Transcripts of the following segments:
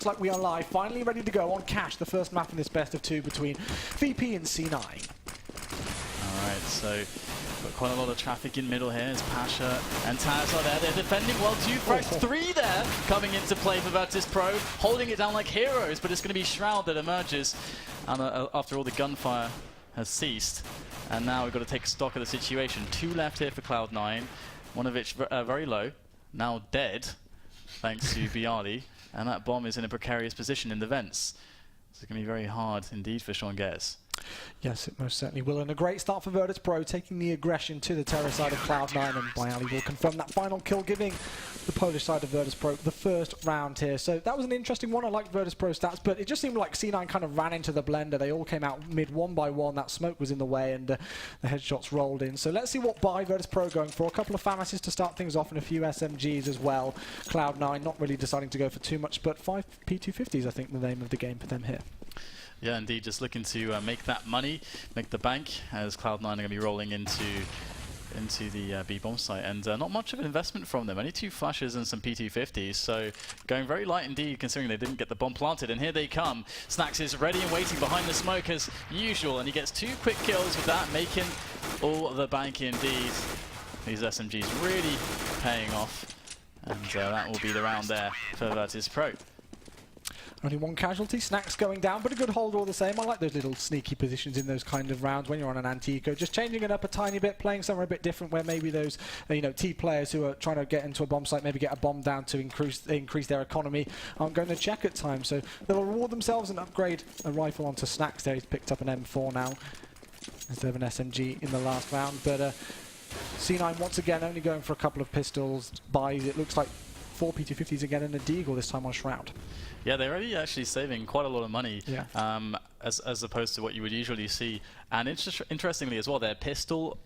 looks like we are live, finally ready to go on Cash, the first map in this best of 2 between VP and C9. Alright, so got quite a lot of traffic in middle here as Pasha and Taz are there. They're defending well. 2 frags, 3 there coming into play for Virtus.pro, holding it down like heroes, but it's going to be Shroud that emerges after all the gunfire has ceased. And now we've got to take stock of the situation. 2 left here for Cloud9, one of which very low, now dead, thanks to Bialy, and that bomb is in a precarious position in the vents. So it's going to be very hard indeed for Sean Guez. Yes, it most certainly will. And a great start for Virtus.pro, taking the aggression to the terror side of Cloud9, and Bialy will confirm that final kill, giving the Polish side of Virtus.pro the first round here. So that was an interesting one. I liked Virtus.pro stats, but it just seemed like C9 kind of ran into the blender. They all came out mid one by one. That smoke was in the way, and the headshots rolled in. So let's see what Virtus.pro going for. A couple of FAMASes to start things off, and a few SMGs as well. Cloud9 not really deciding to go for too much, but 5 P250s, I think, the name of the game for them here. Yeah, indeed, just looking to make that money, make the bank, as Cloud9 are going to be rolling into the B bomb site, and not much of an investment from them. Only 2 flashes and some P250s, so going very light indeed, considering they didn't get the bomb planted. And here they come. Snax is ready and waiting behind the smoke as usual, and he gets 2 quick kills with that, making all the bank indeed. These SMGs really paying off, and that will be the round there for Virtus.pro. Only 1 casualty, Snax going down, but a good hold all the same. I like those little sneaky positions in those kind of rounds when you're on an anti-eco, just changing it up a tiny bit, playing somewhere a bit different, where maybe those T players who are trying to get into a bomb site, maybe get a bomb down to increase their economy, aren't going to check at times. So they'll reward themselves and upgrade a rifle onto Snax there. He's picked up an M4 now instead of an SMG in the last round. But C9 once again only going for a couple of pistols buys. It looks like 4 P250s again and a deagle this time on Shroud. Yeah, they're already actually saving quite a lot of money, yeah. As opposed to what you would usually see. And interestingly as well, their pistol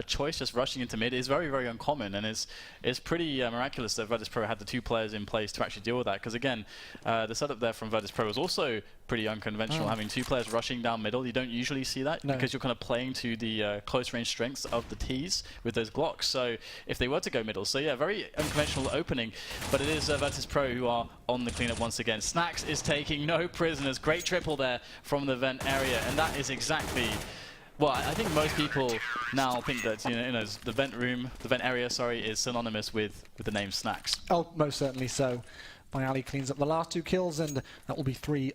choice just rushing into mid is very, very uncommon, and it's pretty miraculous that Virtus.pro had the 2 players in place to actually deal with that, because again, the setup there from Virtus.pro was also pretty unconventional, having 2 players rushing down middle. You don't usually see that because you're kind of playing to the close range strengths of the Ts with those Glocks, so if they were to go middle. So yeah, very unconventional opening, but it is Virtus.pro who are on the cleanup once again. Snax is taking no prisoners. Great triple there from the vent area, and that is exactly... Well, I think most people now think that the vent room, the vent area, sorry, is synonymous with the name Snax. Oh, most certainly so. Bialy cleans up the last 2 kills, and that will be 3-0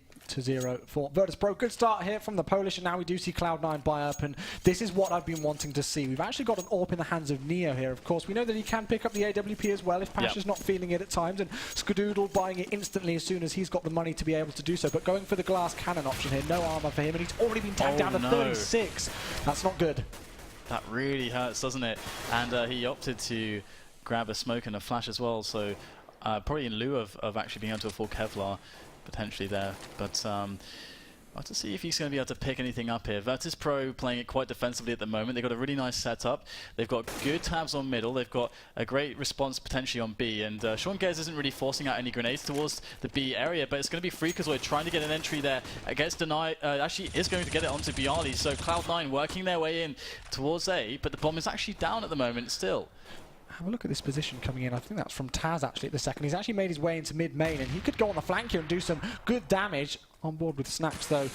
for Virtus.pro. Good start here from the Polish, and now we do see Cloud9 buy up, and this is what I've been wanting to see. We've actually got an AWP in the hands of Neo here, of course. We know that he can pick up the AWP as well if Pasha's not feeling it at times, and Skadoodle buying it instantly as soon as he's got the money to be able to do so. But going for the glass cannon option here, no armor for him, and he's already been tagged down to 36. That's not good. That really hurts, doesn't it? And he opted to grab a smoke and a flash as well, so probably in lieu of actually being able to afford Kevlar potentially there, but I'll have to see if he's going to be able to pick anything up here. Virtus.pro playing it quite defensively at the moment. They've got a really nice setup. They've got good tabs on middle. They've got a great response potentially on B, and Sean Guez isn't really forcing out any grenades towards the B area, but it's going to be Freakazoid trying to get an entry there. Gets denied, actually is going to get it onto Bialy, so Cloud9 working their way in towards A, but the bomb is actually down at the moment still. Have a look at this position coming in. I think that's from Taz actually at the second. He's actually made his way into mid-main, and he could go on the flank here and do some good damage. On board with Snax though,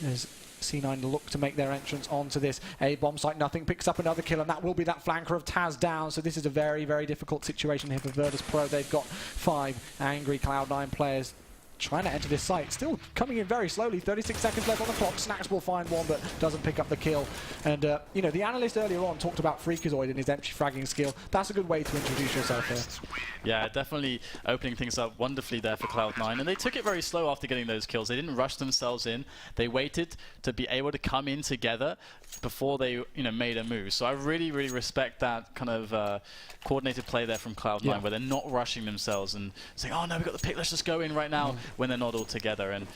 there's C9 look to make their entrance onto this A bomb site. Nothing, picks up another kill, and that will be that flanker of Taz down. So this is a very, very difficult situation here for Virtus.pro. They've got 5 angry Cloud9 players trying to enter this site. Still coming in very slowly. 36 seconds left on the clock. Snax will find one, but doesn't pick up the kill. And, the analyst earlier on talked about Freakazoid and his entry fragging skill. That's a good way to introduce yourself here. Yeah, definitely opening things up wonderfully there for Cloud9. And they took it very slow after getting those kills. They didn't rush themselves in. They waited to be able to come in together before they, made a move. So I really, really respect that kind of coordinated play there from Cloud9, where they're not rushing themselves and saying, oh no, we've got the pick, let's just go in right now, when they're not all together. And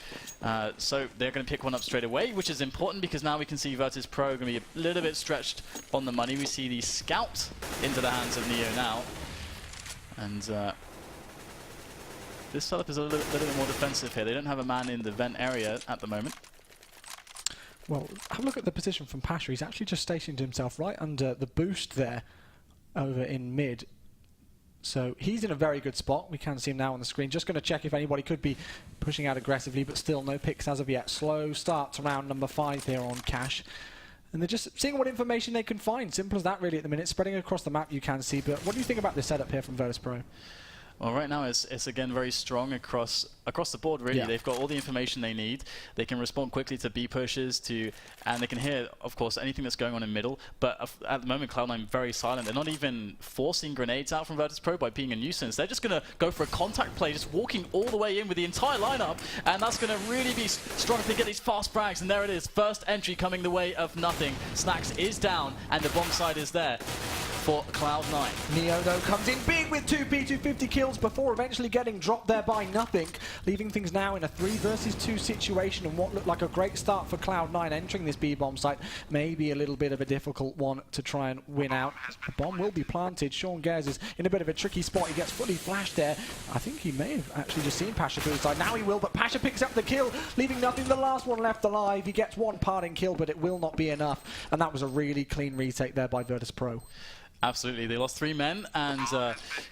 so they're going to pick one up straight away, which is important because now we can see Virtus.pro going to be a little bit stretched on the money. We see the scout into the hands of Neo now. And this setup is a little bit more defensive here. They don't have a man in the vent area at the moment. Well, have a look at the position from Pasha. He's actually just stationed himself right under the boost there over in mid. So he's in a very good spot. We can see him now on the screen. Just going to check if anybody could be pushing out aggressively, but still no picks as of yet. Slow start to round number 5 here on Cash. And they're just seeing what information they can find. Simple as that, really, at the minute. Spreading across the map, you can see. But what do you think about this setup here from Virtus.pro? Well, right now it's again very strong across the board. Really, they've got all the information they need. They can respond quickly to B pushes, and they can hear, of course, anything that's going on in middle. But at the moment, Cloud9 very silent. They're not even forcing grenades out from Virtus.pro by being a nuisance. They're just going to go for a contact play, just walking all the way in with the entire lineup, and that's going to really be strong if they get these fast frags. And there it is, first entry coming the way of nothing. Snacks is down, and the bomb side is there for Cloud9. Neo, though, comes in big with 2 P250 kills before eventually getting dropped there by nothing, leaving things now in a 3 versus 2 situation, and what looked like a great start for Cloud9 entering this B-bomb site. Maybe a little bit of a difficult one to try and win out. The bomb will be planted. Sean Gers is in a bit of a tricky spot. He gets fully flashed there. I think he may have actually just seen Pasha to his side. Now he will, but Pasha picks up the kill, leaving nothing. The last one left alive. He gets one parting kill, but it will not be enough. And that was a really clean retake there by Virtus.pro. Absolutely, they lost 3 men, and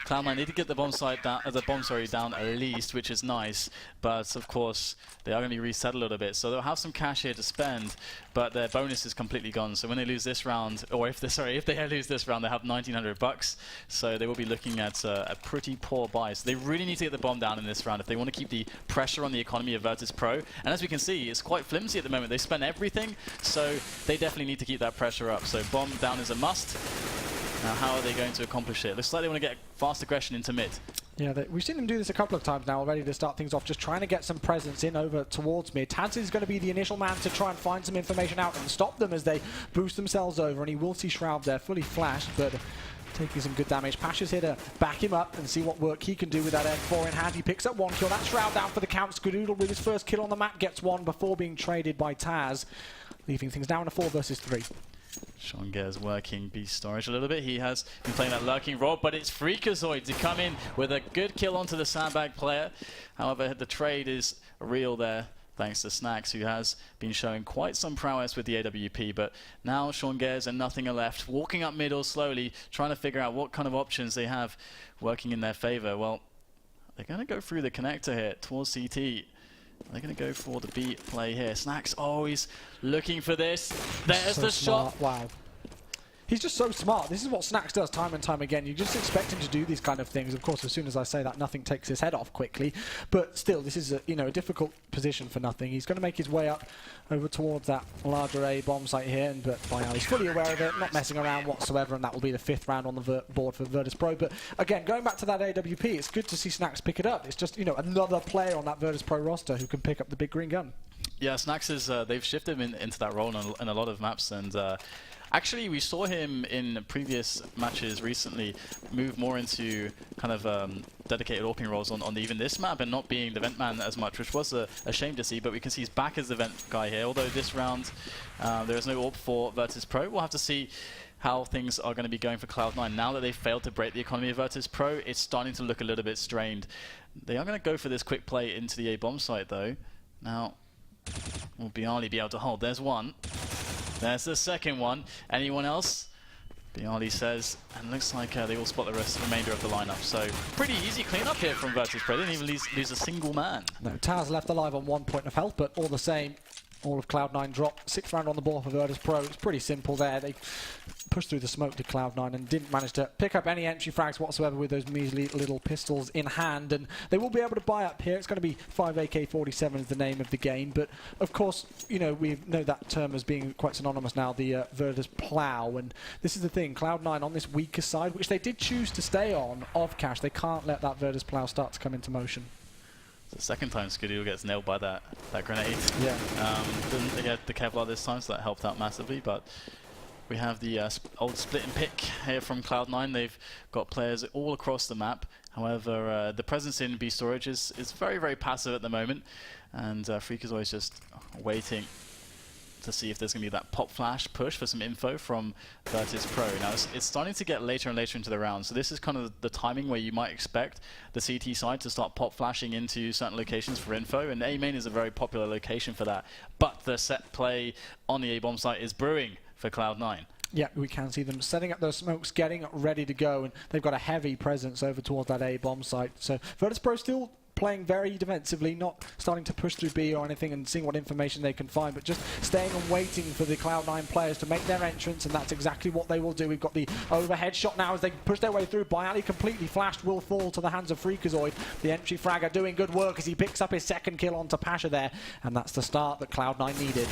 Cloud9 need to get the bomb site down, down at least, which is nice. But of course, they are going to be reset a little bit, so they'll have some cash here to spend. But their bonus is completely gone. So when they lose this round, or if they lose this round, they have $1,900. So they will be looking at a pretty poor buy. So they really need to get the bomb down in this round if they want to keep the pressure on the economy of Virtus.pro. And as we can see, it's quite flimsy at the moment. They spent everything, so they definitely need to keep that pressure up. So bomb down is a must. Now, how are they going to accomplish it? Looks like they want to get fast aggression into mid. Yeah, we've seen them do this a couple of times now already to start things off, just trying to get some presence in over towards mid. Taz is going to be the initial man to try and find some information out and stop them as they boost themselves over, and he will see Shroud there fully flashed, but taking some good damage. Pasha's here to back him up and see what work he can do with that M4 in hand. He picks up 1 kill. That's Shroud down for the count. Skadoodle with his first kill on the map gets 1 before being traded by Taz, leaving things down to 4 versus 3. Sean Gers working B storage a little bit. He has been playing that lurking role, but it's Freakazoid to come in with a good kill onto the sandbag player. However, the trade is real there, thanks to Snacks, who has been showing quite some prowess with the AWP. But now Sean Gers and nothing are left, walking up middle slowly, trying to figure out what kind of options they have working in their favor. Well, they're going to go through the connector here towards CT. They're going to go for the B play here. Snacks always looking for this. There's the shot. Wow. He's just so smart. This is what Snacks does time and time again. You just expect him to do these kind of things. Of course, as soon as I say that, nothing takes his head off quickly. But still, this is a difficult position for nothing. He's going to make his way up over towards that larger A bomb site here. But by now, he's fully aware of it, not messing around whatsoever. And that will be the 5th round on the board for Virtus.pro. But again, going back to that AWP, it's good to see Snacks pick it up. It's just, another player on that Virtus.pro roster who can pick up the big green gun. Yeah, Snacks is, they've shifted him into that role in a lot of maps. And actually, we saw him in previous matches recently move more into kind of dedicated AWPing roles on even this map and not being the vent man as much, which was a shame to see. But we can see he's back as the vent guy here. Although this round there is no AWP for Virtus.pro. We'll have to see how things are going to be going for Cloud9. Now that they've failed to break the economy of Virtus.pro, it's starting to look a little bit strained. They are going to go for this quick play into the A bomb site though. Now, will Bialy be able to hold? There's one. There's the second one. Anyone else? Bialy says, and looks like they will spot the remainder of the lineup. So pretty easy cleanup here from Virtus.pro. They didn't even lose a single man. No, Taz left alive on 1 point of health, but all the same, all of Cloud9 dropped. 6th round on the board for Virtus.pro. It's pretty simple there. They pushed through the smoke to Cloud9 and didn't manage to pick up any entry frags whatsoever with those measly little pistols in hand. And they will be able to buy up here. It's going to be 5 AK-47 is the name of the game. But of course, we know that term as being quite synonymous now, the Virtus plow. And this is the thing, Cloud9 on this weaker side, which they did choose to stay on of cash. They can't let that Virtus plow start to come into motion. The second time Skadoodle gets nailed by that grenade. Yeah. Didn't get the Kevlar this time, so that helped out massively. But we have the old split and pick here from Cloud9. They've got players all across the map. However, the presence in B storage is very, very passive at the moment. And Freakazoid is just waiting to see if there's going to be that pop flash push for some info from Virtus.pro. Now, it's starting to get later and later into the round, so this is kind of the timing where you might expect the CT side to start pop flashing into certain locations for info, and A main is a very popular location for that. But the set play on the A bomb site is brewing for Cloud9. Yeah, we can see them setting up those smokes, getting ready to go, and they've got a heavy presence over towards that A bomb site. So Virtus.pro still playing very defensively, not starting to push through B or anything and seeing what information they can find, but just staying and waiting for the Cloud9 players to make their entrance, and that's exactly what they will do. We've got the overhead shot now as they push their way through. Bialy completely flashed, will fall to the hands of Freakazoid. The entry fragger doing good work as he picks up his second kill onto Pasha there, and that's the start that Cloud9 needed.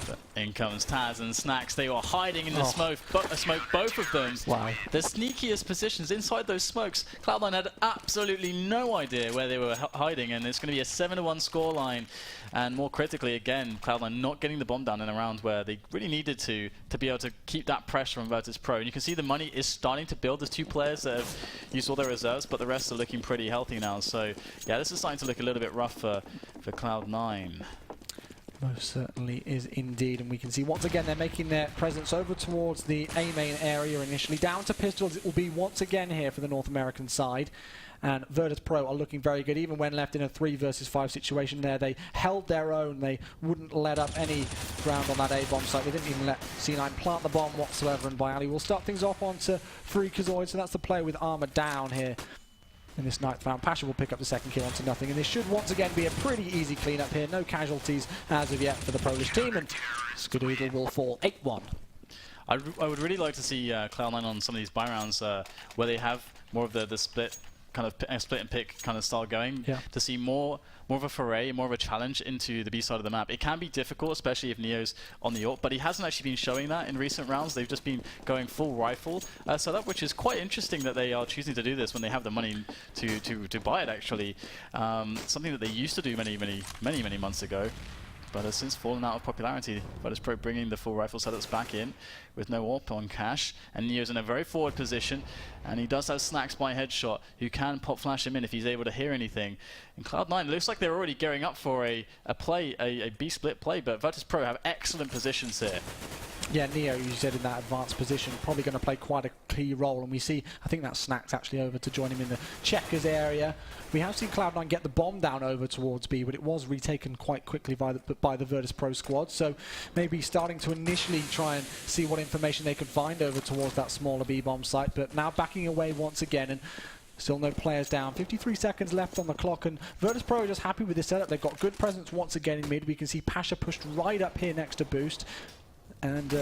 But in comes Taz and Snacks. They were hiding in the smoke, both of them. Wow. The sneakiest positions inside those smokes. Cloud9 had absolutely no idea where they were hiding, and it's going to be a 7-1 scoreline. And more critically, again, Cloud9 not getting the bomb down in a round where they really needed to be able to keep that pressure on Virtus.pro. And you can see the money is starting to build. There's 2 players that have used all their reserves, but the rest are looking pretty healthy now. So, yeah, this is starting to look a little bit rough for Cloud9. Most certainly is indeed, and we can see once again they're making their presence over towards the A main area initially. Down to pistols it will be once again here for the North American side, and Virtus.pro are looking very good. Even when left in a 3 versus 5 situation there, they held their own. They wouldn't let up any ground on that A bomb site. They didn't even let C9 plant the bomb whatsoever, and Bialy will start things off onto Freakazoid, so that's the player with armor down here in this 9th round. Pasha will pick up the second kill onto nothing, and this should once again be a pretty easy cleanup here. No casualties as of yet for the Polish team, and Skadoodle will fall 8-1. I would really like to see Cloud9 on some of these buy rounds where they have more of the split kind of split and pick kind of style going, to see more of a foray, more of a challenge into the B side of the map. It can be difficult, especially if Neo's on the AWP, but he hasn't actually been showing that in recent rounds. They've just been going full rifle setup, which is quite interesting that they are choosing to do this when they have the money to buy it, actually. Something that they used to do many months ago, but has since fallen out of popularity. Virtus.pro bringing the full rifle setups back in with no AWP on cash, and Neo's in a very forward position, and he does have Snacks by headshot, who can pop flash him in if he's able to hear anything. And Cloud9 looks like they're already gearing up for a B split play, but Virtus.pro have excellent positions here. Yeah, Neo, you said, in that advanced position, probably going to play quite a key role. And we see, I think that Snacks actually over to join him in the checkers area. We have seen Cloud9 get the bomb down over towards B, but it was retaken quite quickly by the Virtus.pro squad. So maybe starting to initially try and see what information they could find over towards that smaller B bomb site. But now backing away once again, and still no players down. 53 seconds left on the clock, and Virtus.pro are just happy with this setup. They've got good presence once again in mid. We can see Pasha pushed right up here next to Boost. And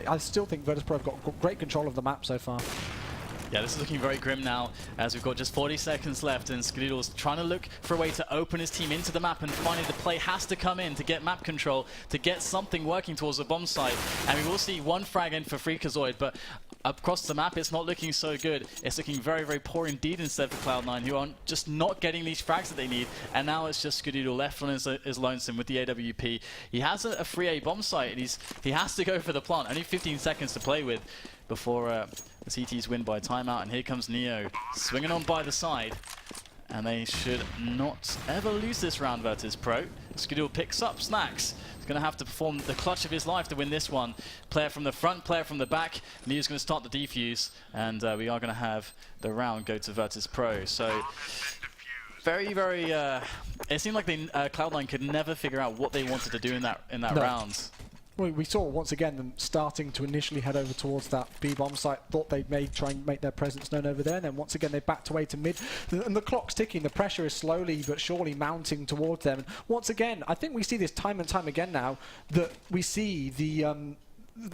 I still think Virtus.pro have got great control of the map so far. Yeah, this is looking very grim now, as we've got just 40 seconds left, and Skadoodle's trying to look for a way to open his team into the map, and finally the play has to come in to get map control, to get something working towards the bomb site. And we will see one frag in for Freakazoid, but across the map it's not looking so good. It's looking very, very poor indeed instead for Cloud9, who are just not getting these frags that they need. And now it's just Skadoodle left on his lonesome with the AWP. He has a free A bomb site, and he has to go for the plant. Only 15 seconds to play with before the CTs win by timeout, and here comes Neo swinging on by the side, and they should not ever lose this round, Virtus.pro. Skadoodle picks up Snacks. He's going to have to perform the clutch of his life to win this one. Player from the front, player from the back. Neo's going to start the defuse, and we are going to have the round go to Virtus.pro. So very, very. It seemed like Cloud9 could never figure out what they wanted to do in that round. Well, we saw once again them starting to initially head over towards that B bomb site. Thought they may try and make their presence known over there, and then once again they backed away to mid. And the clock's ticking. The pressure is slowly but surely mounting towards them. And once again, I think we see this time and time again now, that we see the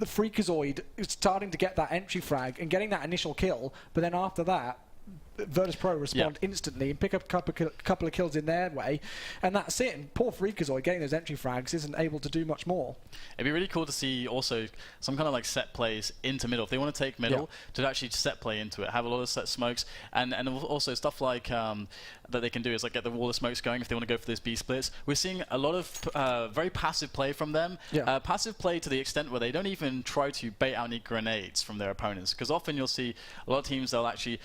Freakazoid starting to get that entry frag and getting that initial kill, but then after that, Virtus.pro respond instantly and pick up a couple of kills in their way, and that's it. And poor Freakazoid getting those entry frags isn't able to do much more. It'd be really cool to see also some kind of like set plays into middle. If they want to take middle, to actually set play into it, have a lot of set smokes, and also stuff like that they can do is like get the wall of smokes going if they want to go for those B splits. We're seeing a lot of very passive play from them. Passive play to the extent where they don't even try to bait out any grenades from their opponents, because often you'll see a lot of teams, they'll actually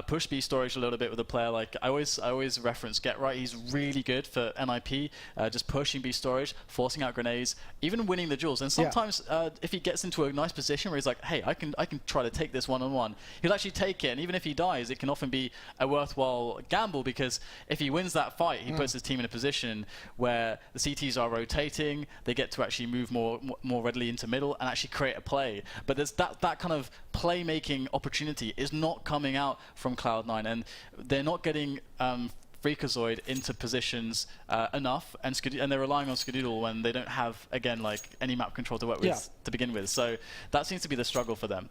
push B storage a little bit with a player like I always reference Get Right. He's really good for NIP, just pushing B storage, forcing out grenades, even winning the duels. And sometimes if he gets into a nice position where he's like, hey, I can try to take this one-on-one, he'll actually take it. And even if he dies, it can often be a worthwhile gamble, because if he wins that fight, he puts his team in a position where the CTs are rotating, they get to actually move more readily into middle and actually create a play. But there's that kind of playmaking opportunity is not coming out from Cloud9, and they're not getting Freakazoid into positions enough, and they're relying on Skadoodle when they don't have, again, like any map control to work with to begin with. So that seems to be the struggle for them.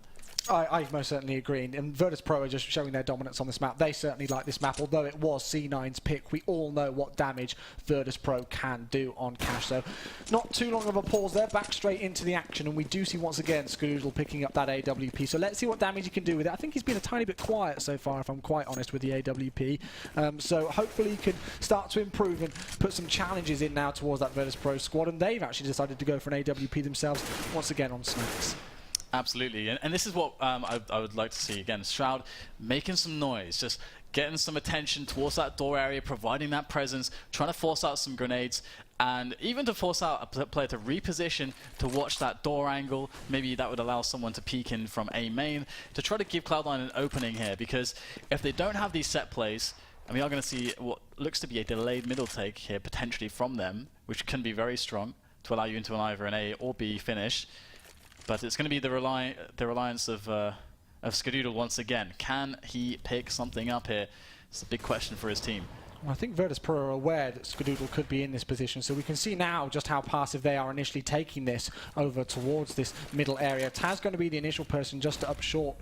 I most certainly agree, and Virtus.pro are just showing their dominance on this map. They certainly like this map, although it was C9's pick. We all know what damage Virtus.pro can do on Cash, so not too long of a pause there, back straight into the action, and we do see once again Skadoodle picking up that AWP, so let's see what damage he can do with it. I think he's been a tiny bit quiet so far, if I'm quite honest, with the AWP, so hopefully he can start to improve and put some challenges in now towards that Virtus.pro squad, and they've actually decided to go for an AWP themselves, once again on Snacks. Absolutely, and this is what I would like to see again. Shroud making some noise, just getting some attention towards that door area, providing that presence, trying to force out some grenades, and even to force out a player to reposition to watch that door angle. Maybe that would allow someone to peek in from A main to try to give Cloud9 an opening here, because if they don't have these set plays, and we are going to see what looks to be a delayed middle take here potentially from them, which can be very strong to allow you into either an A or B finish. But it's going to be the reliance of Skadoodle once again. Can he pick something up here? It's a big question for his team. I think Virtus.pro are aware that Skadoodle could be in this position, so we can see now just how passive they are initially taking this over towards this middle area. Taz going to be the initial person just to up short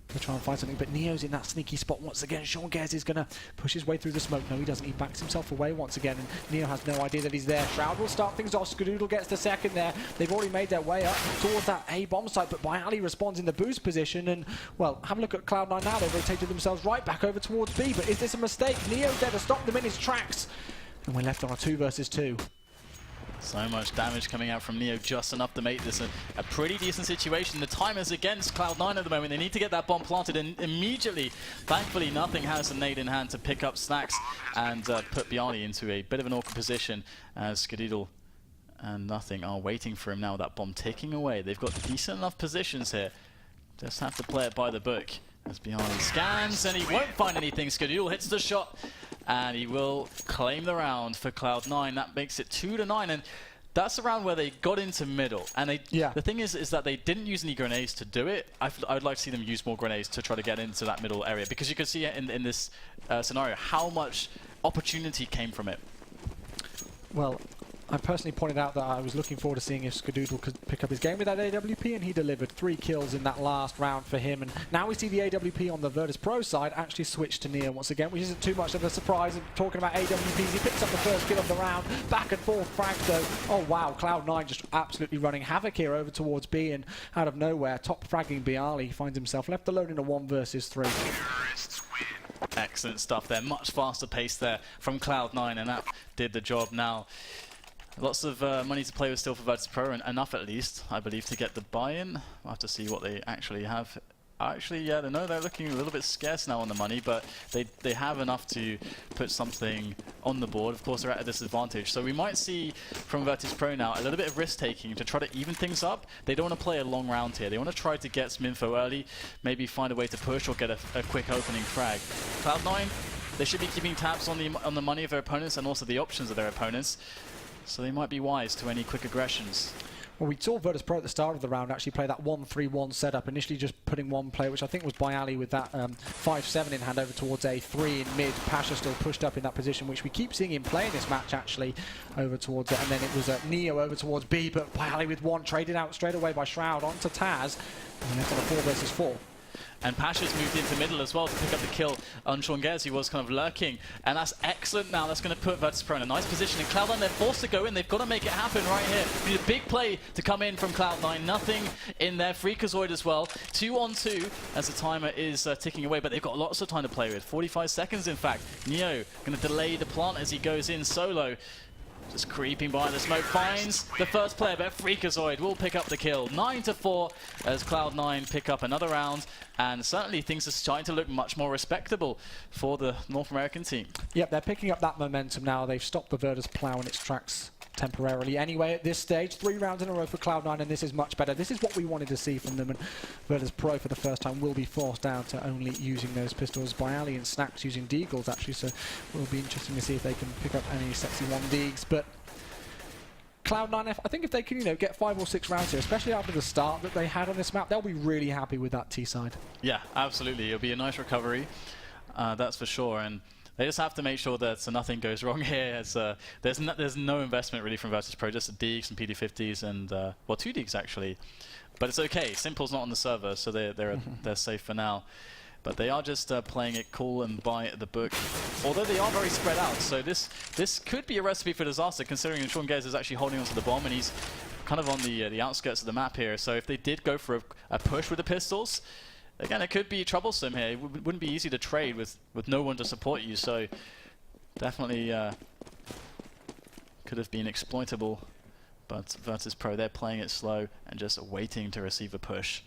to try and find something, but Neo's in that sneaky spot once again. Sean Gez is going to push his way through the smoke. No, he doesn't. He backs himself away once again, and Neo has no idea that he's there. Shroud will start things off. Skadoodle gets the second there. They've already made their way up towards that A bomb site, but Bialy responds in the boost position, and, well, have a look at Cloud9 now. They've rotated themselves right back over towards B, but is this a mistake? Neo's there to stop them in his tracks, and we're left on a 2 versus 2. So much damage coming out from Neo, just enough to make this a pretty decent situation. The time is against Cloud9 at the moment. They need to get that bomb planted, and immediately, thankfully, Nothing has a nade in hand to pick up Snacks and put Bialy into a bit of an awkward position, as Skadoodle and Nothing are waiting for him now with that bomb ticking away. They've got decent enough positions here. Just have to play it by the book. As Bialy scans, and he won't find anything. Skadoodle hits the shot, and he will claim the round for Cloud9. That makes it 2-9, and that's the round where they got into middle. And the thing is that they didn't use any grenades to do it. I would like to see them use more grenades to try to get into that middle area, because you can see in this scenario how much opportunity came from it. Well, I personally pointed out that I was looking forward to seeing if Skadoodle could pick up his game with that AWP, and he delivered 3 kills in that last round for him. And now we see the AWP on the Virtus.pro side actually switch to Neo once again, which isn't too much of a surprise. And talking about AWPs, he picks up the first kill of the round. Back and forth frag though. Oh wow, Cloud9 just absolutely running havoc here over towards B, and out of nowhere, top fragging Bialy finds himself left alone in a 1 versus 3. Excellent stuff there. Much faster pace there from Cloud9, and that did the job now. Lots of money to play with still for Virtus.pro, and enough at least, I believe, to get the buy-in. We'll have to see what they actually have. Actually, yeah, no, they're looking a little bit scarce now on the money, but they have enough to put something on the board. Of course, they're at a disadvantage. So we might see from Virtus.pro now a little bit of risk-taking to try to even things up. They don't want to play a long round here. They want to try to get some info early, maybe find a way to push or get a quick opening frag. Cloud9, they should be keeping tabs on the money of their opponents and also the options of their opponents. So they might be wise to any quick aggressions. Well, we saw Virtus.pro at the start of the round actually play that 1-3-1 setup, initially just putting one player, which I think was Bialy, with that 5-7 in hand over towards A3 in mid. Pasha still pushed up in that position, which we keep seeing him play in this match actually, over towards it. And then it was Neo over towards B, but Bialy with one traded out straight away by Shroud onto Taz. And left on a 4 versus 4. And Pasha's moved into middle as well to pick up the kill on Sean Gez, who was kind of lurking. And that's excellent now. That's going to put Virtus.pro in a nice position. And Cloud9, they're forced to go in. They've got to make it happen right here. We need a big play to come in from Cloud9. Nothing in there. Freakazoid as well. 2-on-2 as the timer is ticking away. But they've got lots of time to play with. 45 seconds, in fact. Neo going to delay the plant as he goes in solo. Just creeping by the smoke, finds the first player, but Freakazoid will pick up the kill. 9-4 as Cloud9 pick up another round, and certainly things are starting to look much more respectable for the North American team. Yep, they're picking up that momentum now. They've stopped the Virtus plow in its tracks temporarily anyway at this stage. 3 rounds in a row for Cloud9, and this is much better. This is what we wanted to see from them, and Virtus.pro for the first time will be forced down to only using those pistols. Byali and Snacks using deagles actually, so it will be interesting to see if they can pick up any sexy 1-deags. But Cloud9, I think if they can, get 5 or 6 rounds here, especially after the start that they had on this map, they'll be really happy with that T side. Yeah, absolutely. It'll be a nice recovery, that's for sure. And they just have to make sure that nothing goes wrong here. As, there's no investment really from Virtus.pro, just a Deeg, some PD50s, and well, 2 Deegs actually. But it's okay. Simple's not on the server, so they're safe for now. But they are just playing it cool and by the book, although they are very spread out. So this could be a recipe for disaster, considering SeanGaze is actually holding onto the bomb, and he's kind of on the outskirts of the map here. So if they did go for a push with the pistols, again, it could be troublesome here. It wouldn't be easy to trade with no one to support you. So definitely could have been exploitable. But Virtus.pro, they're playing it slow and just waiting to receive a push.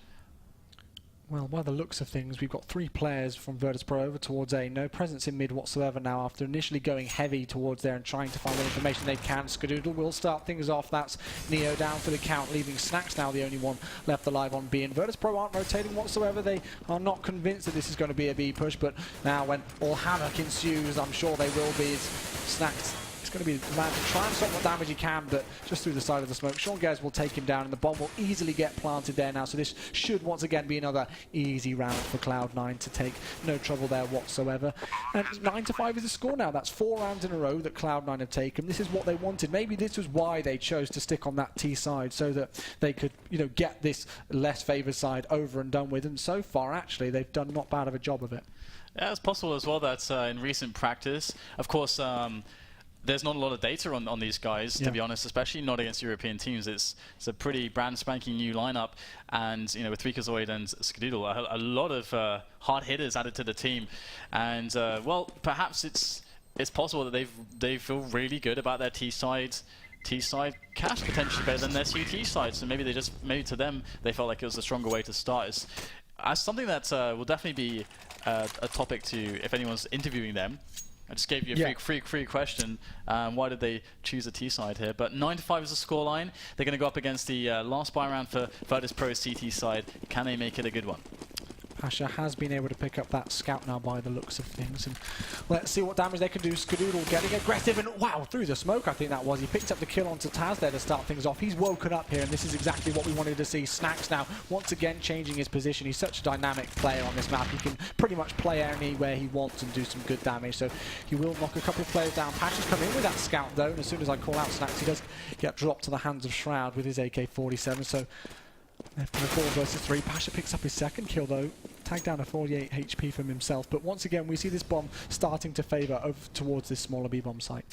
Well, by the looks of things, we've got 3 players from Virtus.pro over towards A. No presence in mid whatsoever now after initially going heavy towards there and trying to find what information they can. Skadoodle will start things off. That's Neo down for the count, leaving Snacks now the only one left alive on B. And Virtus.pro aren't rotating whatsoever. They are not convinced that this is going to be a B push, but now when all havoc ensues, I'm sure they will be. Snacks, it's going to be the man to try and stop what damage he can, but just through the side of the smoke. SeanGaze will take him down, and the bomb will easily get planted there now. So this should once again be another easy round for Cloud9 to take. No trouble there whatsoever. And 9-5 is the score now. That's 4 rounds in a row that Cloud9 have taken. This is what they wanted. Maybe this was why they chose to stick on that T side, so that they could, get this less favoured side over and done with. And so far, actually, they've done not bad of a job of it. Yeah, it's possible as well that in recent practice, of course, there's not a lot of data on these guys, to be honest, especially not against European teams. It's a pretty brand spanking new lineup, and with Freakazoid and Skadoodle, a lot of hard hitters added to the team, and well, perhaps it's possible that they feel really good about their T side cash, potentially better than their CT side. So maybe to them they felt like it was a stronger way to start. It's something that will definitely be a topic to if anyone's interviewing them. I just gave you a free question. Why did they choose a T side here? But 9-5 is the scoreline. They're going to go up against the last buy round for Virtus.pro's CT side. Can they make it a good one? Pasha has been able to pick up that scout now by the looks of things. And let's see what damage they can do. Skadoodle getting aggressive, and wow, through the smoke I think that was. He picked up the kill onto Taz there to start things off. He's woken up here, and this is exactly what we wanted to see. Snacks now once again changing his position. He's such a dynamic player on this map. He can pretty much play anywhere he wants and do some good damage. So he will knock a couple of players down. Pasha's come in with that scout though, and as soon as I call out Snacks, he does get dropped to the hands of Shroud with his AK-47. So after the 4 versus 3, Pasha picks up his second kill though, tagged down a 48 HP from himself. But once again, we see this bomb starting to favour over towards this smaller B-bomb site.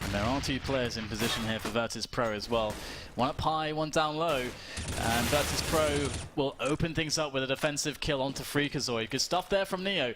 And there are 2 players in position here for Virtus.pro as well. One up high, one down low. And Virtus.pro will open things up with a defensive kill onto Freakazoid. Good stuff there from Neo.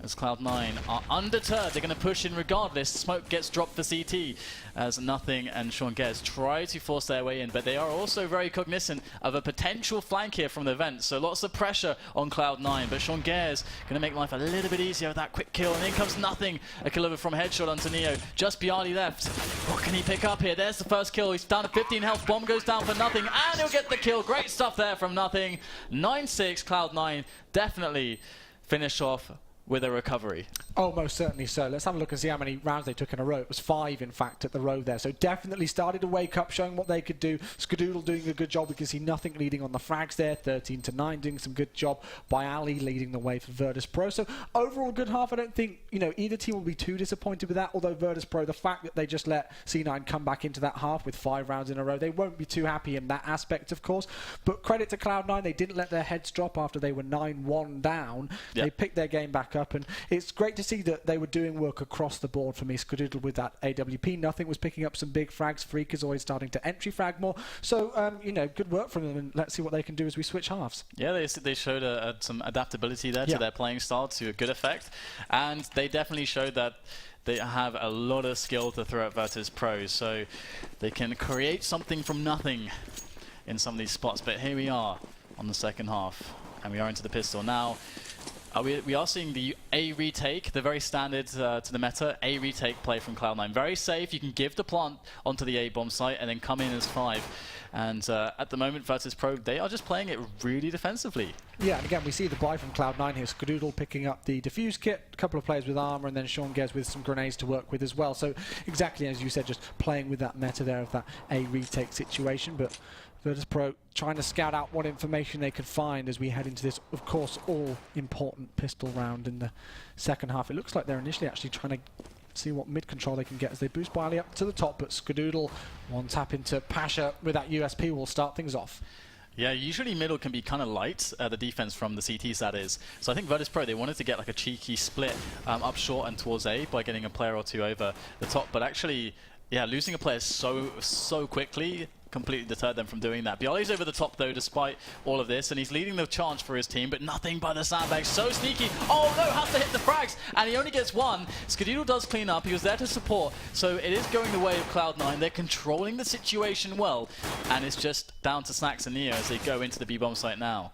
As Cloud9 are undeterred, they're going to push in regardless. Smoke gets dropped for CT as Nothing and SeanGaze try to force their way in, but they are also very cognizant of a potential flank here from the vent. So lots of pressure on Cloud9, but SeanGaze going to make life a little bit easier with that quick kill. And in comes Nothing, a kill over from headshot onto Neo. Just Byali left. What can he pick up here? There's the first kill. He's down to 15 health. Bomb goes down for Nothing, and he'll get the kill. Great stuff there from Nothing. 9-6, Cloud9 definitely finish off with a recovery. Oh, most certainly so. Let's have a look and see how many rounds they took in a row. It was 5, in fact, at the row there. So definitely started to wake up, showing what they could do. Skadoodle doing a good job. We can see Nothing leading on the frags there. 13-9, doing some good job. Byali leading the way for Virtus.pro. So overall, good half. I don't think, either team will be too disappointed with that. Although Virtus.pro, the fact that they just let C9 come back into that half with 5 rounds in a row, they won't be too happy in that aspect, of course. But credit to Cloud9, they didn't let their heads drop after they were 9-1 down. Yep. They picked their game back up, and it's great to see that they were doing work across the board for me. Skadoodle with that AWP. Nothing was picking up some big frags. Freakazoid starting to entry frag more. So, good work from them, and let's see what they can do as we switch halves. Yeah, they showed some adaptability there to their playing style to a good effect, and they definitely showed that they have a lot of skill to throw at Virtus.pro, so they can create something from nothing in some of these spots. But here we are on the second half, and we are into the pistol now. We are seeing the A retake, the very standard to the meta, A retake play from Cloud9. Very safe, you can give the plant onto the A bomb site and then come in as 5. And at the moment, Virtus.pro, they are just playing it really defensively. Yeah, and again, we see the buy from Cloud9 here. Skadoodle picking up the defuse kit, a couple of players with armor, and then Sean Gez with some grenades to work with as well. So exactly as you said, just playing with that meta there of that A retake situation. But Virtus.pro trying to scout out what information they could find as we head into this, of course, all-important pistol round in the second half. It looks like they're initially actually trying to see what mid-control they can get as they boost Biley up to the top, but Skadoodle, one tap into Pasha with that USP will start things off. Yeah, usually middle can be kind of light, the defense from the CTs that is. So I think Virtus.pro, they wanted to get like a cheeky split up short and towards A by getting a player or two over the top, but actually, yeah, losing a player so quickly completely deterred them from doing that. Bialy's over the top though, despite all of this, and he's leading the charge for his team, but nothing but the sandbags. So sneaky. Oh no, has to hit the frags, and he only gets one. Skadoodle does clean up. He was there to support, so it is going the way of Cloud9. They're controlling the situation well, and it's just down to Snacks and Neo as they go into the B-bomb site now.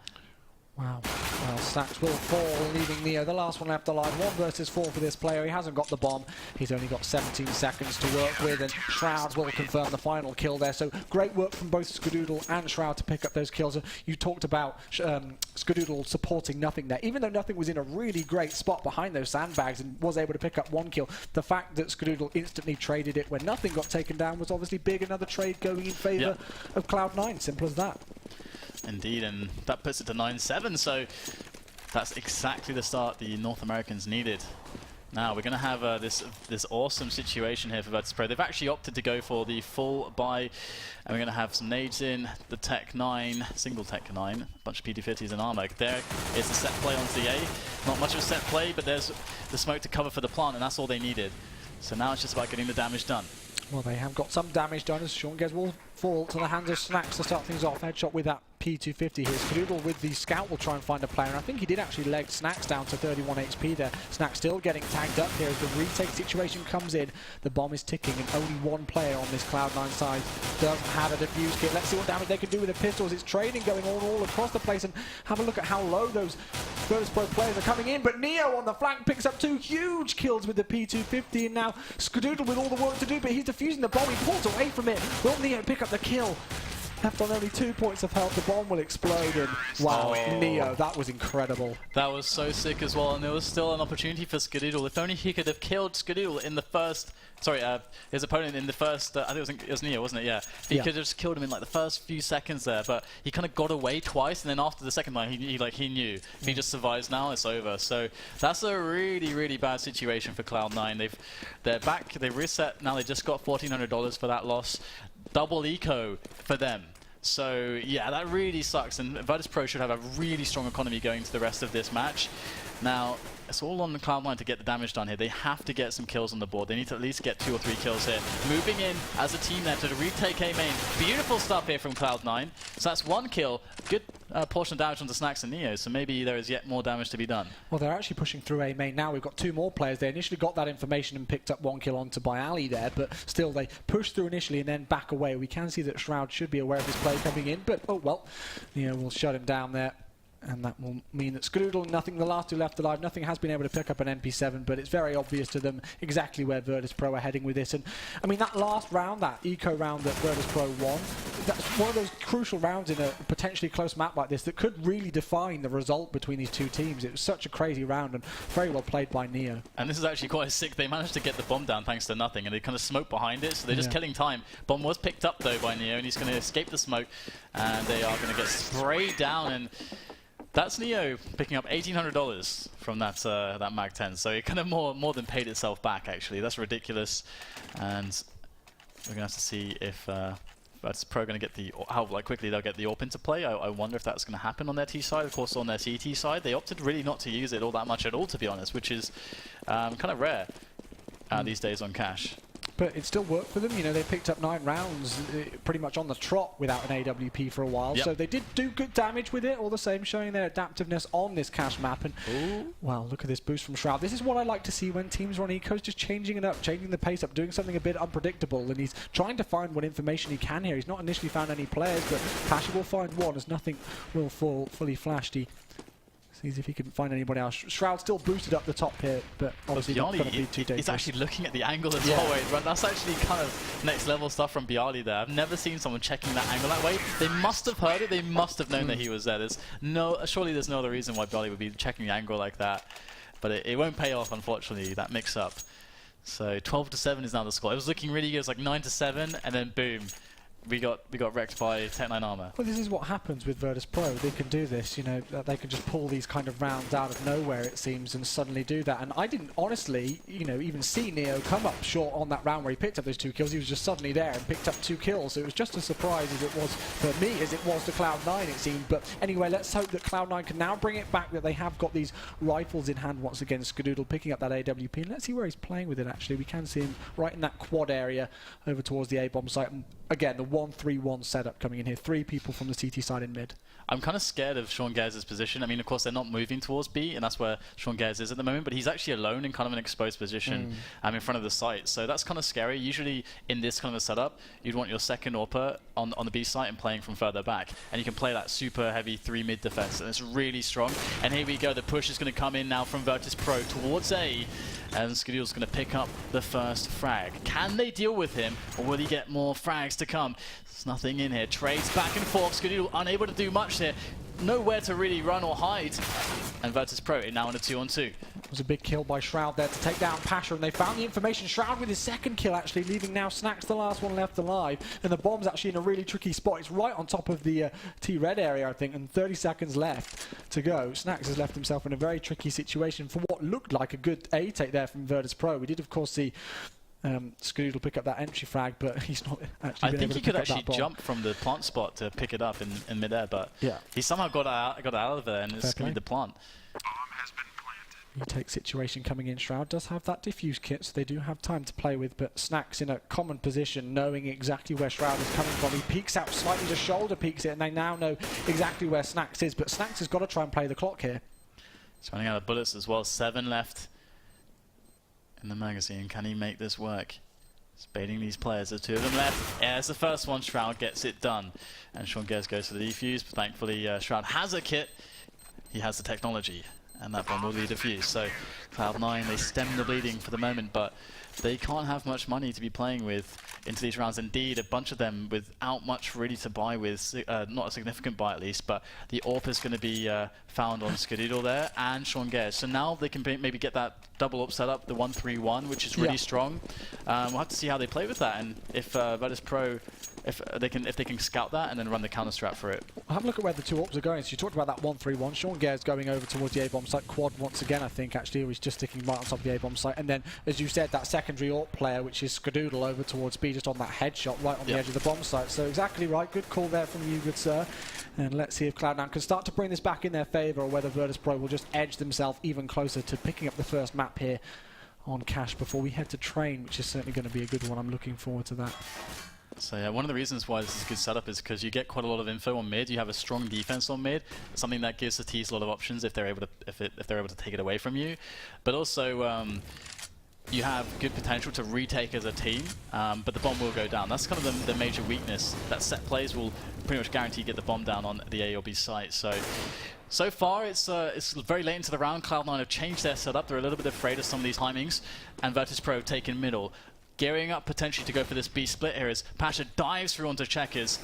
Wow. Well, Snacks will fall, leaving Neo the last one left alive. 1 versus 4 for this player. He hasn't got the bomb. He's only got 17 seconds to work with, and Shroud will confirm the final kill there. So great work from both Skadoodle and Shroud to pick up those kills. You talked about Skadoodle supporting Nothing there. Even though Nothing was in a really great spot behind those sandbags and was able to pick up 1 kill, the fact that Skadoodle instantly traded it when Nothing got taken down was obviously big. Another trade going in favour of Cloud9. Simple as that. Indeed, and that puts it to 9-7, so that's exactly the start the North Americans needed. Now we're going to have this awesome situation here for Virtus.pro. They've actually opted to go for the full buy, and we're going to have some nades in, the Tech 9, single Tech 9, a bunch of PD50s and armor. There is a set play onto the A. Not much of a set play, but there's the smoke to cover for the plant, and that's all they needed. So now it's just about getting the damage done. Well, they have got some damage done as Sean Gez will fall to the hands of Snacks to start things off. Headshot with that P250 here. Skadoodle with the scout will try and find a player. And I think he did actually leg Snacks down to 31 HP there. Snacks still getting tagged up here as the retake situation comes in. The bomb is ticking and only 1 player on this Cloud9 side doesn't have a defuse kit. Let's see what damage they can do with the pistols. It's trading going on all across the place, and have a look at how low those Virtus.pro players are coming in. But Neo on the flank picks up 2 huge kills with the P250, and now Skadoodle with all the work to do, but he's defusing the bomb. He pulls away from it. Will Neo pick up the kill? Left on only 2 points of health, the bomb will explode, and wow, Neo, that was incredible. That was so sick as well, and there was still an opportunity for Skadoodle. If only he could have killed Skadoodle in the first, his opponent in the first, I think it was Neo, wasn't it? Yeah. He could have just killed him in like the first few seconds there, but he kind of got away twice, and then after the second one, he knew. If he just survives now, it's over. So that's a really, really bad situation for Cloud9. They're back, they reset, now they just got $1,400 for that loss. Double eco for them. So yeah, that really sucks, and Virtus.pro should have a really strong economy going to the rest of this match. Now, it's all on the Cloud9 to get the damage done here. They have to get some kills on the board. They need to at least get 2 or 3 kills here. Moving in as a team there to retake A main. Beautiful stuff here from Cloud9. So that's 1 kill. Good portion of damage onto Snacks and Neo, so maybe there is yet more damage to be done. Well, they're actually pushing through A main now. We've got 2 more players. They initially got that information and picked up 1 kill onto Bialy there, but still they push through initially and then back away. We can see that Shroud should be aware of this play coming in, but oh well, Neo will shut him down there. And that will mean that Skadoodle, Nothing, the last 2 left alive. Nothing has been able to pick up an MP7, but it's very obvious to them exactly where Virtus.pro are heading with this. And I mean, that last round, that eco round that Virtus.pro won, that's one of those crucial rounds in a potentially close map like this that could really define the result between these 2 teams. It was such a crazy round and very well played by Neo. And this is actually quite sick. They managed to get the bomb down thanks to Nothing, and they kind of smoked behind it, so they're just killing time. Bomb was picked up though by Neo, and he's going to escape the smoke, and they are going to get sprayed down. And that's Neo picking up $1,800 from that that Mag 10, so it kind of more than paid itself back actually. That's ridiculous, and we're gonna have to see if Virtus.pro going to get how quickly they'll get the AWP into play. I wonder if that's going to happen on their T side. Of course, on their CT side, they opted really not to use it all that much at all, to be honest, which is kind of rare these days on Cash. but it still worked for them. You know, they picked up 9 rounds pretty much on the trot without an AWP for a while. Yep. So they did do good damage with it, all the same, showing their adaptiveness on this cash map. And, well, look at this boost from Shroud. This is what I like to see when teams run ecos, just changing it up, changing the pace up, doing something a bit unpredictable. And he's trying to find what information he can here. He's not initially found any players, but Pasha will find one as nothing will fall fully flashed. He sees if he can find anybody else. Shroud still boosted up the top here, but obviously not going to be too dangerous. He's actually looking at the angle as always, but that's actually kind of next level stuff from Bialy there. I've never seen someone checking that angle that way. They must have heard it. They must have known that he was there. Surely there's no other reason why Bialy would be checking the angle like that. But it won't pay off, unfortunately, that mix-up. So 12-7 is now the score. It was looking really good. It was like 9-7, and then boom. We got wrecked by Tech9 Armor. Well, this is what happens with Virtus.pro. They can do this, you know, they can just pull these kind of rounds out of nowhere, it seems, and suddenly do that. And I didn't honestly, you know, even see Neo come up short on that round where he picked up those 2 kills. He was just suddenly there and picked up 2 kills. So it was just as surprise as it was for me as it was to Cloud9, it seemed. But anyway, let's hope that Cloud9 can now bring it back, that they have got these rifles in hand once again. Skadoodle picking up that AWP. And let's see where he's playing with it, actually. We can see him right in that quad area over towards the A-bomb site. And again, the 1-3-1 setup coming in here. 3 people from the CT side in mid. I'm kind of scared of Sean Gares' position. I mean, of course, they're not moving towards B, and that's where Sean Gares is at the moment, but he's actually alone in kind of an exposed position in front of the site. So that's kind of scary. Usually in this kind of a setup, you'd want your second AWPer on the B site and playing from further back. And you can play that super heavy 3 mid defense, and it's really strong. And here we go. The push is going to come in now from Virtus.pro towards A, and Skadoodle's going to pick up the first frag. Can they deal with him, or will he get more frags to come? There's nothing in here. Trades back and forth. Skadoodle unable to do much here. Nowhere to really run or hide. And Virtus.pro now in a 2-on-2. It was a big kill by Shroud there to take down Pasha, and they found the information. Shroud with his second kill, actually, leaving now Snacks the last one left alive. And the bomb's actually in a really tricky spot. It's right on top of the T-red area, I think, and 30 seconds left to go. Snacks has left himself in a very tricky situation for what looked like a good A take there from Virtus.pro. We did, of course, see Skadoodle pick up that entry frag, but he's not actually been able to pick up that bomb. I think he could actually jump from the plant spot to pick it up in midair, but he somehow got out of there, and it's going to be the plant. Retake situation coming in. Shroud does have that diffuse kit, so they do have time to play with, but Snacks in a common position, knowing exactly where Shroud is coming from. He peeks out slightly, just shoulder peeks it, and they now know exactly where Snacks is, but Snacks has got to try and play the clock here. He's running out of bullets as well. 7 left in the magazine. Can he make this work? He's baiting these players. There's 2 of them left. There's the first one. Shroud gets it done. And Sean Gares goes for the defuse. But thankfully, Shroud has a kit. He has the technology. And that bomb will be defused. So Cloud9, they stem the bleeding for the moment, but they can't have much money to be playing with into these rounds. Indeed, a bunch of them without much really to buy with, not a significant buy at least, but the AWP is going to be found on Skadoodle there and Sean Gares. So now they can maybe get that double AWP set up, the 1-3-1, which is really strong. We'll have to see how they play with that, and if Virtus.pro, if they can scout that and then run the counter strat for it. We'll have a look at where the 2 AWPs are going. So you talked about that 1-3-1. Sean Gares going over towards the A-bomb site. Quad once again, I think, actually. He was just sticking right on top of the A-bomb site. And then, as you said, that secondary AWP player, which is Skadoodle, over towards B, just on that headshot right on the edge of the bomb site. So exactly right. Good call there from you, good sir. And let's see if Cloud9 can start to bring this back in their favour, or whether Virtus.pro will just edge themselves even closer to picking up the first map here on Cash before we head to train, which is certainly going to be a good one. I'm looking forward to that. So yeah, one of the reasons why this is a good setup is because you get quite a lot of info on mid. You have a strong defense on mid, something that gives the T's a lot of options if they're able to take it away from you. But also you have good potential to retake as a team, but the bomb will go down. That's kind of the major weakness. That set plays will pretty much guarantee you get the bomb down on the A or B site. So far, it's very late into the round. Cloud9 have changed their setup. They're a little bit afraid of some of these timings, and Virtus.pro taking middle. Gearing up potentially to go for this B split here as Pasha dives through onto checkers,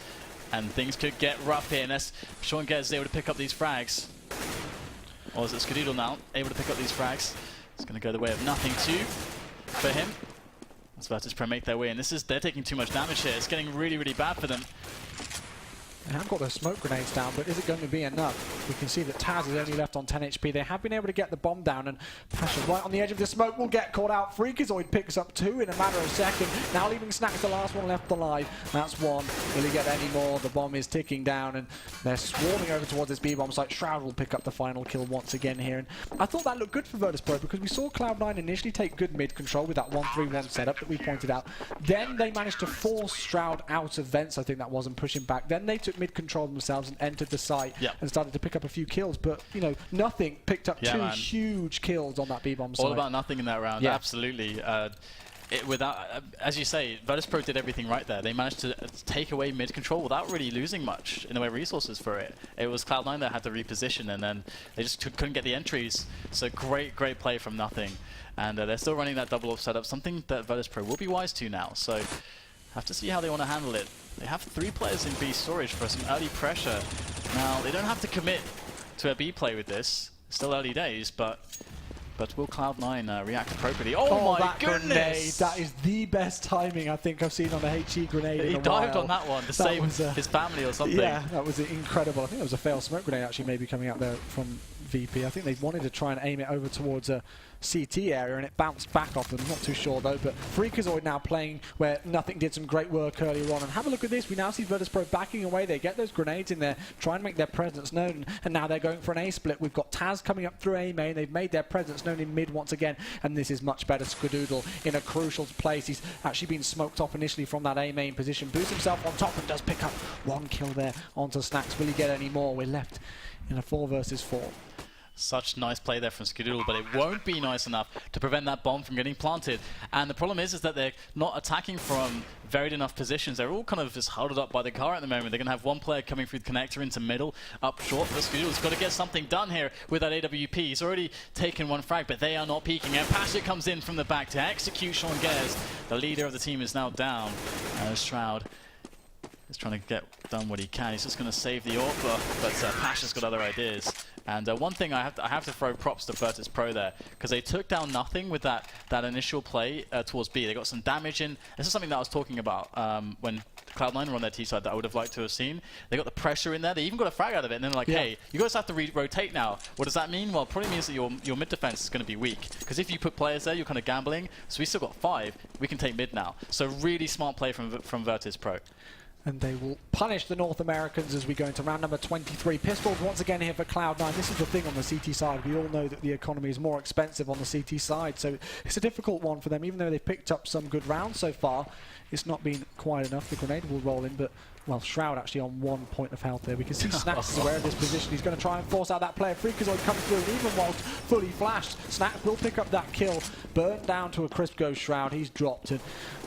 and things could get rough here unless Sean Gares is able to pick up these frags. Or is it Skadoodle now able to pick up these frags? It's going to go the way of nothing too for him. As Virtus.pro make their way, and they're taking too much damage here. It's getting really, really bad for them. They have got those smoke grenades down, but is it going to be enough? We can see that Taz is only left on 10 HP. They have been able to get the bomb down, and Pasha right on the edge of the smoke will get caught out. Freakazoid picks up 2 in a matter of seconds. Now leaving Snacks the last one left alive. That's 1. Will he get any more? The bomb is ticking down, and they're swarming over towards this B-bomb site. Shroud will pick up the final kill once again here. And I thought that looked good for Virtus.pro because we saw Cloud9 initially take good mid control with that 1-3-1 setup that we pointed out. Then they managed to force Shroud out of vents, I think that was, and push him back. Then they took mid control themselves and entered the site and started to pick up a few kills, but you know, nothing picked up 2 huge kills on that B-bomb site. All about nothing in that round, absolutely. Without, as you say, Virtus.pro did everything right there. They managed to take away mid control without really losing much in the way of resources for it. It was Cloud9 that had to reposition, and then they just couldn't get the entries. So great play from nothing. And they're still running that double off setup, something that Virtus.pro will be wise to now. So have to see how they want to handle it. They have 3 players in B storage for some early pressure. Now, they don't have to commit to a B play with this. Still early days, but will Cloud9 react appropriately? Oh my goodness! Grenade. That is the best timing I think I've seen on a HE grenade in a while. He dived on that one to save his family or something. Yeah, that was incredible. I think it was a failed smoke grenade actually maybe coming out there from VP. I think they wanted to try and aim it over towards a CT area and it bounced back off them. I'm not too sure though, but Freakazoid now playing where Nothing did some great work earlier on. And have a look at this. We now see Virtus.pro backing away. They get those grenades in there, try and make their presence known, and now they're going for an A split. We've got Taz coming up through A main. They've made their presence known in mid once again, and this is much better. Skadoodle in a crucial place. He's actually been smoked off initially from that A main position. Boosts himself on top and does pick up 1 kill there onto Snacks. Will he get any more? We're left in a 4 versus 4. Such nice play there from Skadoodle, but it won't be nice enough to prevent that bomb from getting planted. And the problem is that they're not attacking from varied enough positions. They're all kind of just huddled up by the car at the moment. They're going to have 1 player coming through the connector into middle, up short. But Skadoodle's got to get something done here with that AWP. He's already taken 1 frag, but they are not peeking. And Pasha comes in from the back to execute Sean Gers. The leader of the team is now down. Shroud is trying to get done what he can. He's just going to save the AWP, but Pasha's got other ideas. And one thing I have to throw props to Virtus.pro there, because they took down Nothing with that initial play towards B. They got some damage in. This is something that I was talking about when Cloud9 were on their T side that I would have liked to have seen. They got the pressure in there. They even got a frag out of it, and then like, hey, you guys have to rotate now. What does that mean? Well, it probably means that your mid defense is going to be weak, because if you put players there, you're kind of gambling. So we still got 5. We can take mid now. So really smart play from Virtus.pro. And they will punish the North Americans as we go into round number 23. Pistols once again here for Cloud9. This is the thing on the CT side. We all know that the economy is more expensive on the CT side, so it's a difficult one for them. Even though they've picked up some good rounds so far, it's not been quite enough. The grenade will roll in, but well, Shroud actually on 1 point of health there. We can see Snacks is aware of this position. He's going to try and force out that player. Freakazoid comes through, and even whilst fully flashed, Snacks will pick up that kill. Burnt down to a crisp goes Shroud. He's dropped, and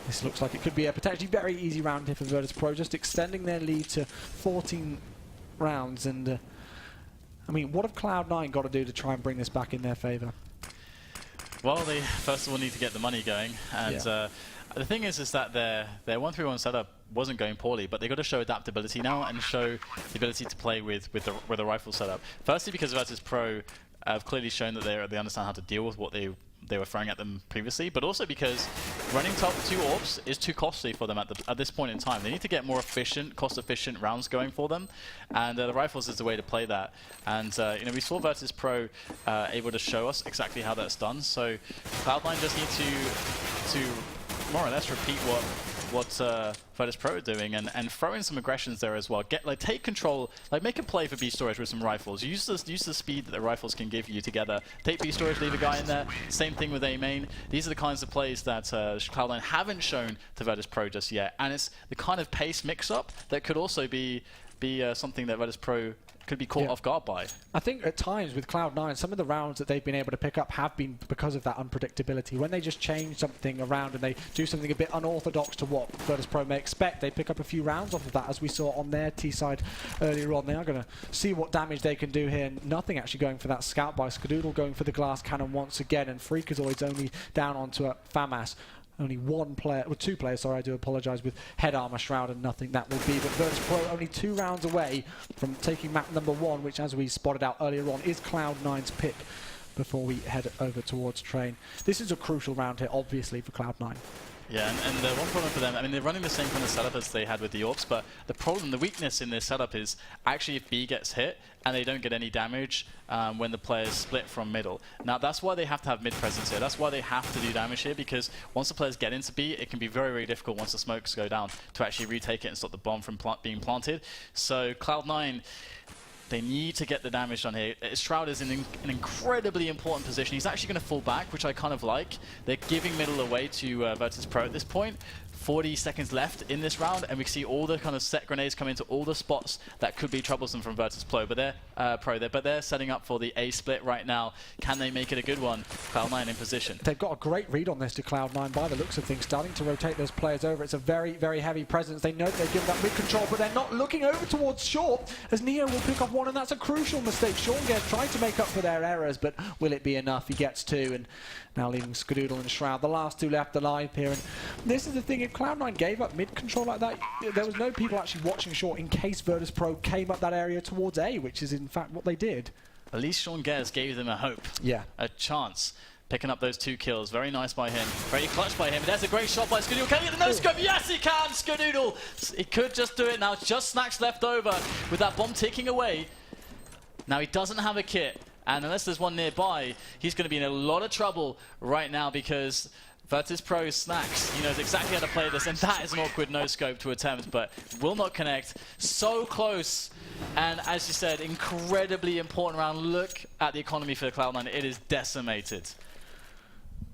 this looks like it could be a potentially very easy round here for Virtus.pro, just extending their lead to 14 rounds. And I mean, what have Cloud9 got to do to try and bring this back in their favour? Well, they first of all need to get the money going, and the thing is that their 1-3-1 setup wasn't going poorly, but they got to show adaptability now and show the ability to play with the rifle setup. Firstly, because Virtus.pro have clearly shown that they understand how to deal with what they were throwing at them previously, but also because running top 2 AWPs is too costly for them at this point in time. They need to get more efficient, cost-efficient rounds going for them, and the rifles is the way to play that. And you know, we saw Virtus.pro able to show us exactly how that's done. So Cloud9 just need to more or less repeat what Virtus.pro are doing and throw in some aggressions there as well. Take control, make a play for B storage with some rifles. Use the speed that the rifles can give you together. Take B storage, leave a guy in there. Same thing with A main. These are the kinds of plays that Cloud9 haven't shown to Virtus.pro just yet, and it's the kind of pace mix-up that could also be something that Virtus.pro could be caught off guard by. I think at times with Cloud9, some of the rounds that they've been able to pick up have been because of that unpredictability. When they just change something around and they do something a bit unorthodox to what Virtus.pro may expect, they pick up a few rounds off of that, as we saw on their T side earlier on. They are going to see what damage they can do here. Nothing actually going for that scout by Skadoodle, going for the glass cannon once again, and Freakazoid's only down onto a FAMAS. Only 1 player, well 2 players, sorry, I do apologise, with head armour, Shroud and Nothing that will be. But Virtus.pro only 2 rounds away from taking map number 1, which, as we spotted out earlier on, is Cloud9's pick before we head over towards Train. This is a crucial round here, obviously, for Cloud9. Yeah, and the one problem for them, I mean, they're running the same kind of setup as they had with the Orcs, but the weakness in this setup is actually if B gets hit and they don't get any damage when the players split from middle. Now, that's why they have to have mid presence here. That's why they have to do damage here, because once the players get into B, it can be very, very difficult once the smokes go down to actually retake it and stop the bomb from being planted. So Cloud9, they need to get the damage done here. Shroud is in an incredibly important position. He's actually going to fall back, which I kind of like. They're giving middle away to Virtus.pro at this point. 40 seconds left in this round, and we see all the kind of set grenades come into all the spots that could be troublesome from Virtus.pro, but they're setting up for the A split right now. Can they make it a good one? Cloud9 in position. They've got a great read on this to Cloud9 by the looks of things, starting to rotate those players over. It's a very, very heavy presence. They know that they've given that mid control, but they're not looking over towards short, as Neo will pick off one, and that's a crucial mistake. Sean Gers trying to make up for their errors, but will it be enough? He gets two, and now leaving Skadoodle and Shroud, the last two left alive here. And this is the thing, if Cloud9 gave up mid control like that, there was no people actually watching short in case Virtus.pro came up that area towards A, which is in fact what they did. At least Sean Gers gave them a hope, a chance. Picking up those 2 kills. Very nice by him. Very clutch by him. There's a great shot by Skadoodle. Can he get the no-scope? Yes, he can! Skadoodle! He could just do it now. Just Snacks left over with that bomb ticking away. Now he doesn't have a kit. And unless there's one nearby, he's going to be in a lot of trouble right now, because Virtus.pro Snacks, he knows exactly how to play this, and that is an awkward no-scope to attempt, but will not connect. So close. And as you said, incredibly important round. Look at the economy for Cloud9. It is decimated.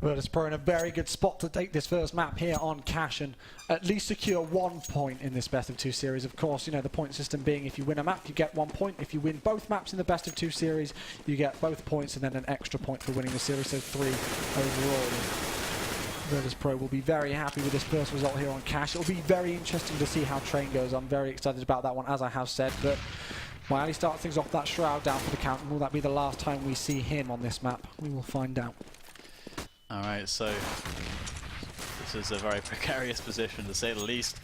Virtus.pro in a very good spot to take this first map here on Cash and at least secure 1 point in this best of 2 series. Of course, you know, the point system being if you win a map, you get 1 point. If you win both maps in the best of 2 series, you get both points and then an extra point for winning the series, so 3 overall. Virtus.pro will be very happy with this first result here on Cash. It'll be very interesting to see how Train goes. I'm very excited about that one, as I have said, but Miley starts things off that Shroud down for the count, and will that be the last time we see him on this map? We will find out. Alright, so this is a very precarious position, to say the least.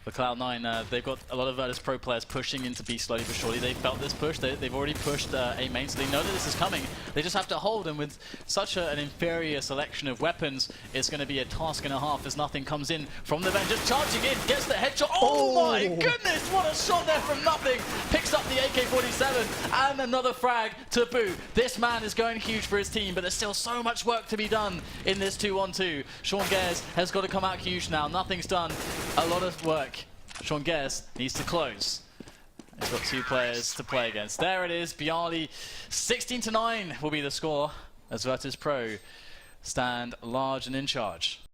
For Cloud9, they've got a lot of Virtus.pro players pushing into B slowly but surely. They felt this push. They've already pushed A main, so they know that this is coming. They just have to hold, and with such an inferior selection of weapons, it's going to be a task and a half as nothing comes in from the vent. Just charging in, gets the headshot. Oh my goodness, what a shot there from nothing. Picks up the AK-47 and another frag to boot. This man is going huge for his team, but there's still so much work to be done in this 2-on-2. Sean Gers has got to come out huge now. Nothing's done. A lot of work. Sean Gers needs to close. He's got 2 players to play against. There it is, Bialy. 16-9 will be the score as Virtus.pro stand large and in charge.